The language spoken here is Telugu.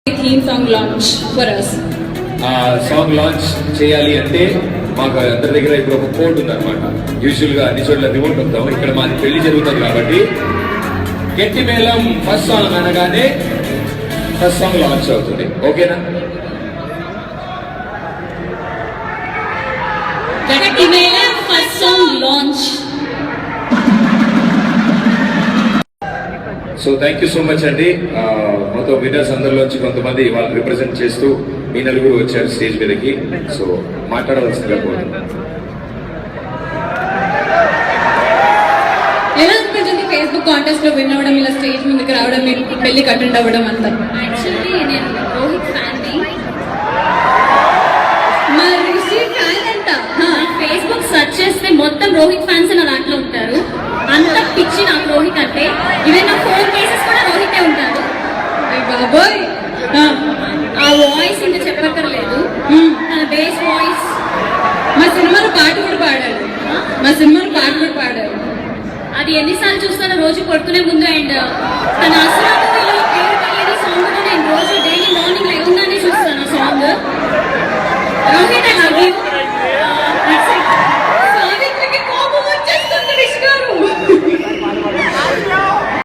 theme song launch for us. Song launch చేయాలి అంటే మాకు అందరి దగ్గర ఇప్పుడు ఒక కోడ్ ఉందన్నమాట. యూజువల్ గా అన్ని చోట్ల రిమోట్ ఉంటాం, ఇక్కడ మాది పెళ్లి జరుగుతుంది కాబట్టి గట్టి మేళం ఫస్ట్ సాంగ్ అనగానే ఫస్ట్ సాంగ్ లాంచ్ అవుతుంది. ఓకేనా? Gatti Melam first song launch. So thank you so much అండి. మొత్తం విన్నర్స్ అందరిలోంచి కొంతమంది వాళ్ళు రిప్రజెంట్ చేస్తూ మీ నలుగురు వచ్చారు స్టేజ్ మీదకి. సో మాట్లాడవలసిందిగా కోరుతున్నాను. ఎలా అనిపించింది ఫేస్బుక్ కాంటెస్ట్ లో విన్ అవ్వడం, ఇలా స్టేజ్ ముందుకు రావడం, మీరు పెళ్లికి అటెండ్ అవ్వడం అంతా? యాక్చువల్లీ నేను రోహిత్ ఫ్యాన్ ని. మరి ఫ్యాన్ అంట ఫేస్బుక్ సెర్చ్ చేస్తే మొత్తం రోహిత్ ఫ్యాన్స్ నా దాంట్లో ఉంటారు. అంత పిచ్చి నాకు రోహిత్ అంటే. ఈవెన్ నా ఫోన్ కేసెస్ కూడా రోహితే ఉంటారు. బాబోయ్, ఆ వాయిస్ ఇంకా చెప్పక్కర్లేదు. తన బేస్ వాయిస్. మా సినిమాలో పాట కూడా పాడాడు. అది ఎన్నిసార్లు చూస్తానో రోజు కొడుతూనే ముందు. అండ్ తన అసలు మూవీలో పేరు తెలియని సాంగ్ నేను రోజు డైలీ మార్నింగ్ లేకుండానే చూస్తాను ఆ సాంగ్. Rohit I love